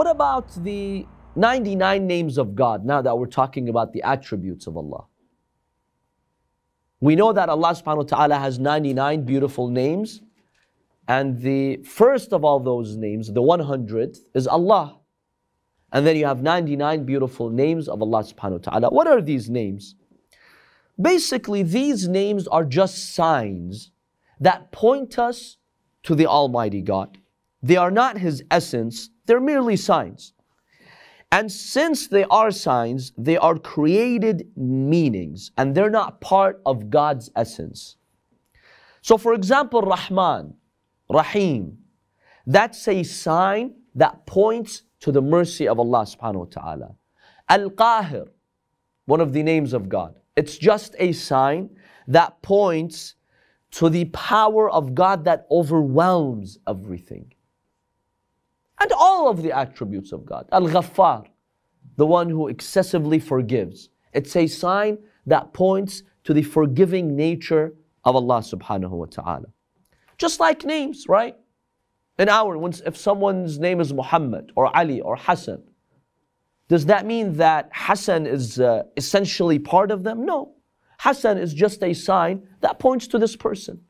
what about the 99 names of God, now that we're talking about the attributes of Allah? We know that Allah subhanahu wa ta'ala has 99 beautiful names, and the first of all those names, the 100th, is Allah. And then you have 99 beautiful names of Allah subhanahu wa ta'ala. What are these names? Basically, these names are just signs that point us to the Almighty God. They are not His essence, they're merely signs. And since they are signs, they are created meanings, and they're not part of God's essence. So for example, Rahman, Rahim, that's a sign that points to the mercy of Allah subhanahu wa ta'ala. Al-Qahir, one of the names of God, it's just a sign that points to the power of God that overwhelms everything. And all of the attributes of God. Al-Ghaffar, the one who excessively forgives. It's a sign that points to the forgiving nature of Allah subhanahu wa ta'ala. Just like names, right? If someone's name is Muhammad or Ali or Hassan, does that mean that Hassan is essentially part of them? No. Hassan is just a sign that points to this person.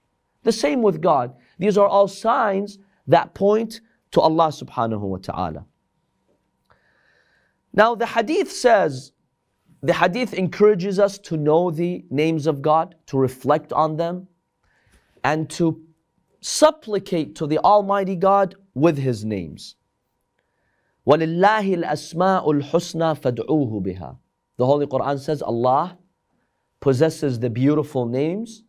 The same with God. These are all signs that point to Allah subhanahu wa ta'ala. Now the hadith says, the hadith encourages us to know the names of God, to reflect on them, and to supplicate to the Almighty God with His names. وَلِلَّهِ الْأَسْمَاءُ الْحُسْنَى فَادْعُوهُ بِهَا. The Holy Quran says Allah possesses the beautiful names,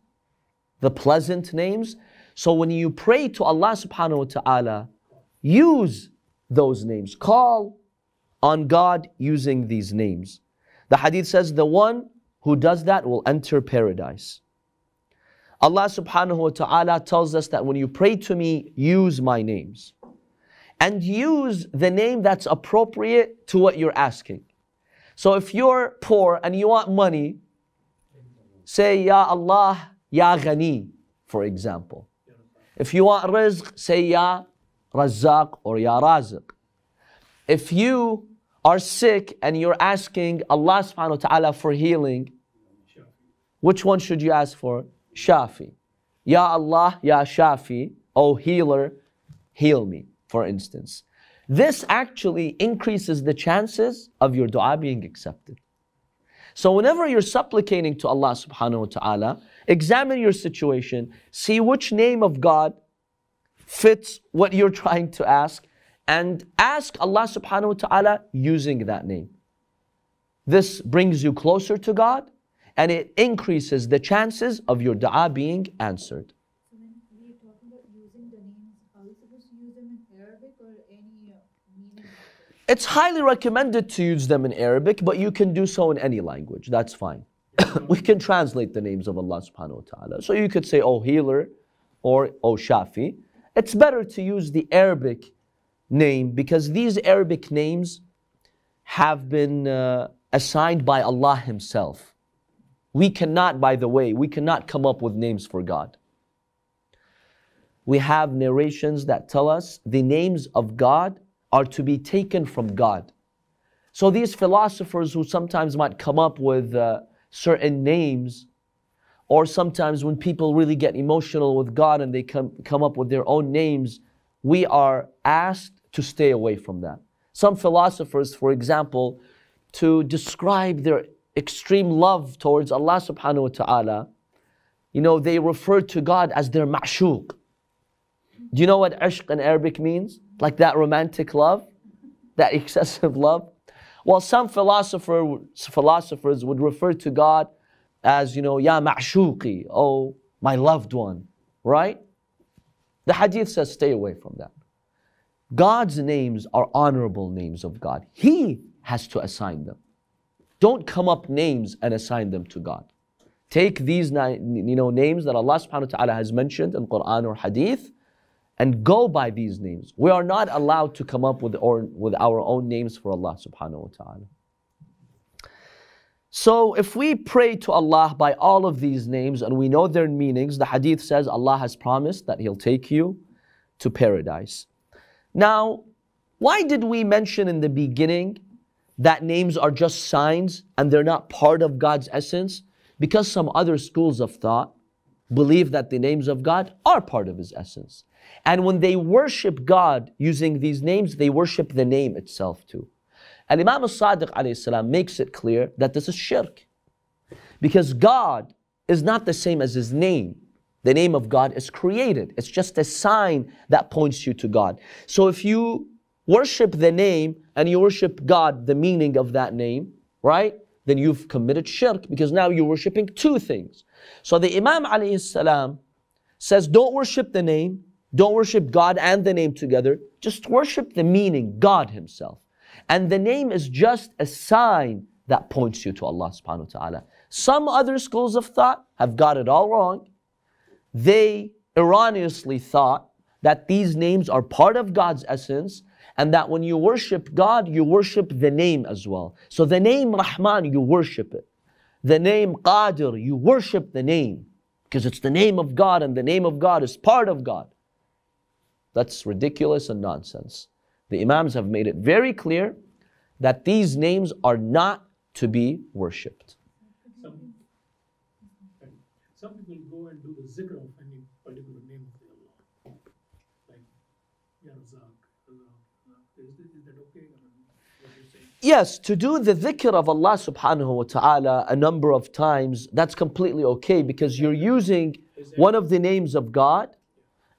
the pleasant names. So when you pray to Allah subhanahu wa ta'ala, use those names. Call on God using these names. The hadith says the one who does that will enter paradise. Allah subhanahu wa ta'ala tells us that when you pray to me, use my names. And use the name that's appropriate to what you're asking. So if you're poor and you want money, say Ya Allah, Ya Ghani, for example. If you want rizq, say Ya Razzaq or Ya Raziq. If you are sick and you're asking Allah subhanahu wa ta'ala for healing, which one should you ask for? Shafi. Ya Allah, Ya Shafi, O healer, heal me, for instance. This actually increases the chances of your dua being accepted. So whenever you're supplicating to Allah subhanahu wa ta'ala, examine your situation, see which name of God fits what you're trying to ask, and ask Allah subhanahu wa ta'ala using that name. This brings you closer to God, and it increases the chances of your dua being answered. So when we are talking about using the names, are we supposed to use them in Arabic or any meaning? It's highly recommended to use them in Arabic, but you can do so in any language. That's fine. We can translate the names of Allah subhanahu wa ta'ala. So you could say, O healer, or O Shafi. It's better to use the Arabic name because these Arabic names have been assigned by Allah Himself. We cannot, by the way, we cannot come up with names for God. We have narrations that tell us the names of God are to be taken from God. So these philosophers who sometimes might come up with certain names, or sometimes when people really get emotional with God and they come up with their own names, we are asked to stay away from that. Some philosophers, for example, to describe their extreme love towards Allah subhanahu wa ta'ala, they refer to God as their ma'shuq. Do you know what ishq in Arabic means? Like that romantic love, that excessive love. Well, some philosophers would refer to God as, Ya ma'shuqi, oh, my loved one, right? The hadith says stay away from that. God's names are honorable names of God. He has to assign them. Don't come up names and assign them to God. Take these names that Allah subhanahu wa ta'ala has mentioned in Quran or hadith and go by these names. We are not allowed to come up with our own names for Allah subhanahu wa ta'ala. So if we pray to Allah by all of these names and we know their meanings, the hadith says Allah has promised that He'll take you to paradise. Now, Why did we mention in the beginning that names are just signs and they're not part of God's essence? Because some other schools of thought believe that the names of God are part of His essence. And when they worship God using these names, they worship the name itself too. And Imam Sadiq alayhi salam makes it clear that this is shirk. Because God is not the same as His name. The name of God is created. It's just a sign that points you to God. So if you worship the name and you worship God, the meaning of that name, right? Then you've committed shirk, because now you're worshiping two things. So the Imam alayhi salam says, don't worship the name, don't worship God and the name together, just worship the meaning, God Himself. And the name is just a sign that points you to Allah subhanahu wa ta'ala. Some other schools of thought have got it all wrong. They erroneously thought that these names are part of God's essence, and that when you worship God, you worship the name as well. So the name Rahman, you worship it. The name Qadir, you worship the name, because it's the name of God, and the name of God is part of God. That's ridiculous and nonsense. The Imams have made it very clear that these names are not to be worshipped. Some people go and do the Dhikr of any particular name of Allah. Like, Ya Razak, is that okay? What you're saying? Yes, to do the dhikr of Allah subhanahu wa ta'ala a number of times, that's completely okay, because you're using one of the names of God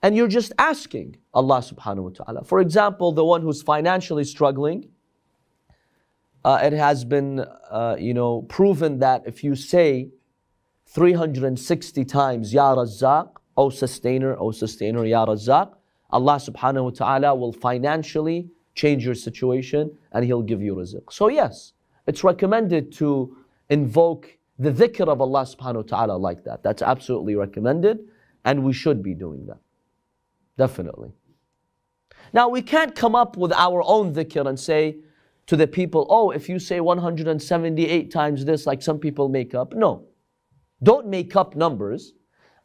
and you're just asking Allah subhanahu wa ta'ala. For example, the one who's financially struggling, it has been proven that if you say 360 times Ya Razzaq, O Sustainer, Ya Razzaq, Allah subhanahu wa ta'ala will financially change your situation and He'll give you rizq. So yes, it's recommended to invoke the dhikr of Allah subhanahu wa ta'ala like that. That's absolutely recommended, and we should be doing that. Definitely. Now we can't come up with our own dhikr and say to the people, oh, if you say 178 times this, like some people make up. No. Don't make up numbers.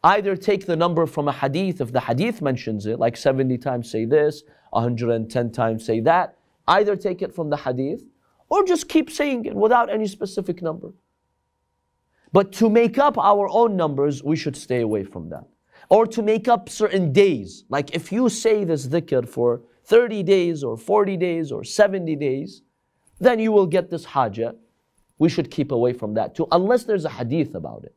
Either take the number from a hadith, if the hadith mentions it, like 70 times say this, 110 times say that. Either take it from the hadith, or just keep saying it without any specific number. But to make up our own numbers, we should stay away from that. Or to make up certain days. Like if you say this dhikr for 30 days or 40 days or 70 days, then you will get this hajah. We should keep away from that too, unless there's a hadith about it.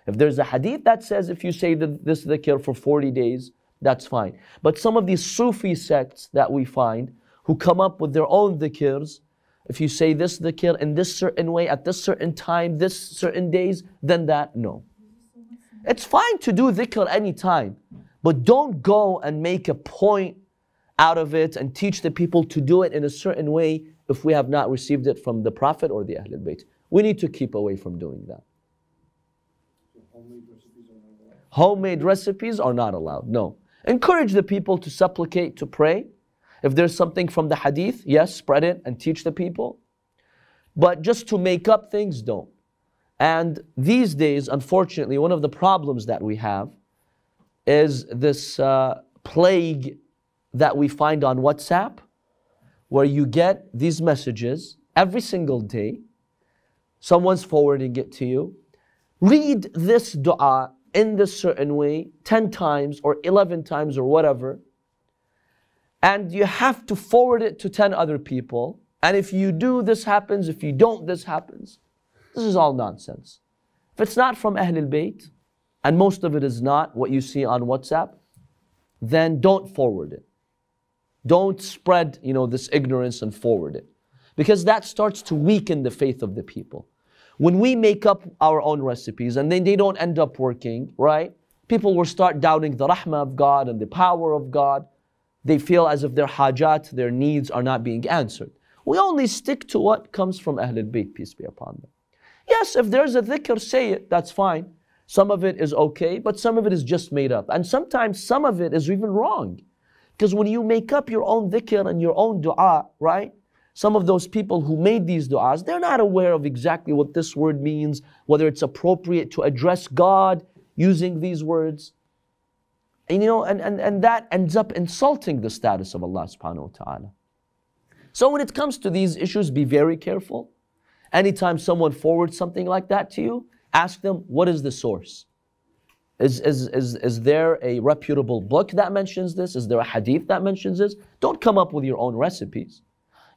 If there's a hadith that says if you say this dhikr for 40 days, that's fine. But some of these Sufi sects that we find, who come up with their own dhikrs, if you say this dhikr in this certain way, at this certain time, this certain days, then that, no. It's fine to do dhikr anytime, but don't go and make a point out of it and teach the people to do it in a certain way if we have not received it from the Prophet or the Ahlul Bayt. We need to keep away from doing that. Homemade recipes are not allowed, no. Encourage the people to supplicate, to pray. If there's something from the hadith, yes, spread it and teach the people. But just to make up things, don't. And these days, unfortunately, one of the problems that we have is this plague that we find on WhatsApp, where you get these messages every single day. Someone's forwarding it to you. Read this dua in this certain way 10 times or 11 times or whatever. And you have to forward it to 10 other people. And if you do, this happens. If you don't, this happens. This is all nonsense. If it's not from Ahlul Bayt, and most of it is not what you see on WhatsApp, then don't forward it. Don't spread, this ignorance and forward it. Because that starts to weaken the faith of the people. When we make up our own recipes and then they don't end up working, right? People will start doubting the rahmah of God and the power of God. They feel as if their hajat, their needs are not being answered. We only stick to what comes from Ahlul Bayt, peace be upon them. Yes, if there's a dhikr, say it, that's fine. Some of it is okay, but some of it is just made up. And sometimes some of it is even wrong. Because when you make up your own dhikr and your own dua, right? Some of those people who made these du'as, they're not aware of exactly what this word means, whether it's appropriate to address God using these words. And that ends up insulting the status of Allah subhanahu wa ta'ala. So when it comes to these issues, be very careful. Anytime someone forwards something like that to you, ask them, what is the source? Is there a reputable book that mentions this? Is there a hadith that mentions this? Don't come up with your own recipes.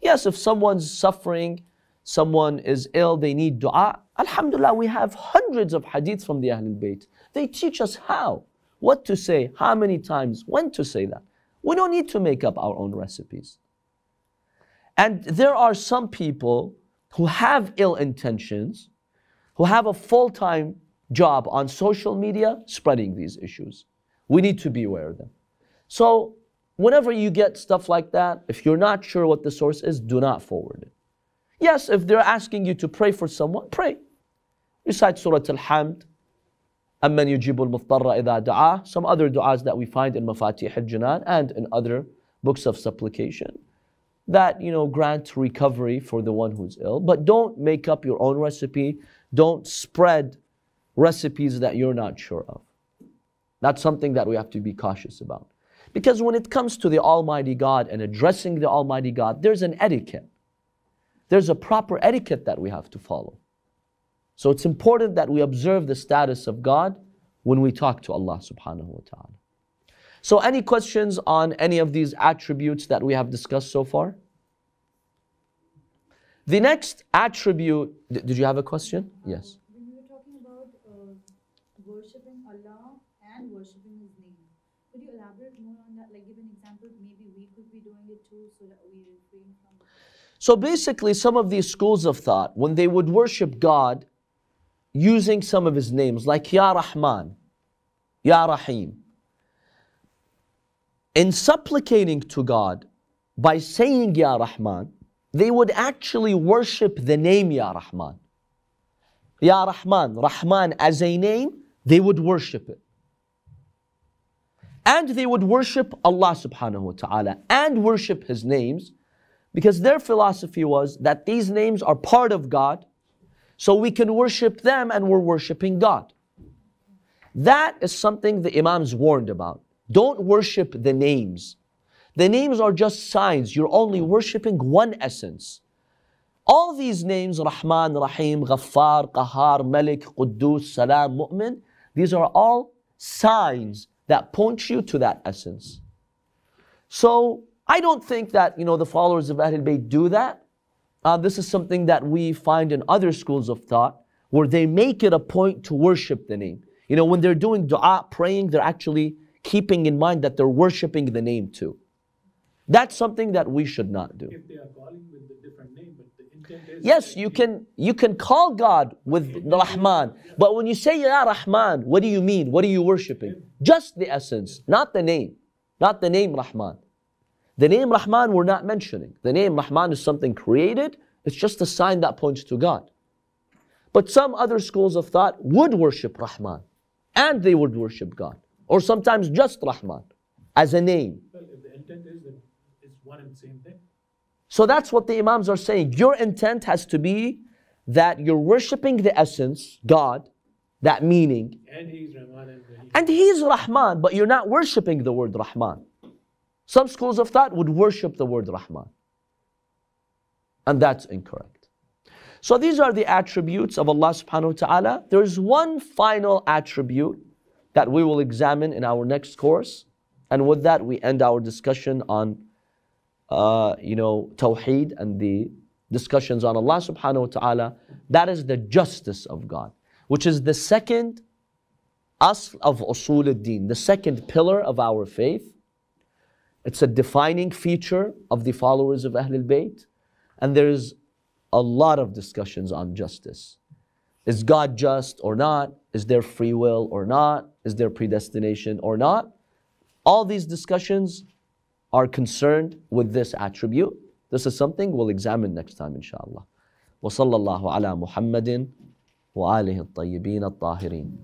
Yes, if someone's suffering, someone is ill, they need dua, alhamdulillah, we have hundreds of hadiths from the Ahlul Bayt. They teach us how, what to say, how many times, when to say that. We don't need to make up our own recipes. And there are some people who have ill intentions, who have a full-time job on social media spreading these issues. We need to be aware of them. So whenever you get stuff like that, if you're not sure what the source is, do not forward it. Yes, if they're asking you to pray for someone, pray. Recite Surah Al-Hamd, أَمَّنْ يُجِيبُ الْمُضْطَرَّ إِذَا دَعَاهُ, some other du'as that we find in Mafatih al-Janan and in other books of supplication that, grant recovery for the one who's ill. But don't make up your own recipe. Don't spread recipes that you're not sure of. That's something that we have to be cautious about. Because when it comes to the Almighty God and addressing the Almighty God, there's an etiquette. There's a proper etiquette that we have to follow. So it's important that we observe the status of God when we talk to Allah subhanahu wa ta'ala. So any questions on any of these attributes that we have discussed so far? The next attribute, did you have a question? Yes. When we were talking about worshipping Allah and worshipping His name, could you elaborate more on that? Like give an example, maybe we could be doing it too so that we refrain from it. So basically some of these schools of thought, when they would worship God using some of His names, like Ya Rahman, Ya Rahim, in supplicating to God by saying Ya Rahman, they would actually worship the name Ya Rahman. Ya Rahman, Rahman as a name, they would worship it. And they would worship Allah subhanahu wa ta'ala and worship His names, because their philosophy was that these names are part of God, so we can worship them and we're worshiping God. That is something the Imams warned about. Don't worship the names. The names are just signs. You're only worshiping one essence. All these names, Rahman, Rahim, Ghaffar, Qahar, Malik, Quddus, Salam, Mu'min, these are all signs that point you to that essence. So I don't think that the followers of Ahlul Bayt do that. This is something that we find in other schools of thought where they make it a point to worship the name. When they're doing dua, praying, they're actually keeping in mind that they're worshiping the name too. That's something that we should not do. If they are calling with a different name, but the intent is... Yes, you can call God with Rahman, but when you say Ya Rahman, what do you mean? What are you worshiping? Just the essence, not the name. Not the name Rahman. The name Rahman we're not mentioning. The name Rahman is something created. It's just a sign that points to God. But some other schools of thought would worship Rahman and they would worship God. Or sometimes just Rahman as a name. Well, if the intent is that it's one and the same thing. So that's what the Imams are saying. Your intent has to be that you're worshiping the essence, God, that meaning. And He's Rahman and He's Rahman, but you're not worshiping the word Rahman. Some schools of thought would worship the word Rahman. And that's incorrect. So these are the attributes of Allah subhanahu wa ta'ala. There's one final attribute that we will examine in our next course. And with that, we end our discussion on Tawheed and the discussions on Allah subhanahu wa ta'ala. That is the justice of God, which is the second asl of usul ad-din, the second pillar of our faith. It's a defining feature of the followers of Ahlul Bayt. And there's a lot of discussions on justice. Is God just or not? Is there free will or not? Is there predestination or not? All these discussions are concerned with this attribute. This is something we'll examine next time, inshallah. وصلى الله على محمد وآله الطيبين الطاهرين.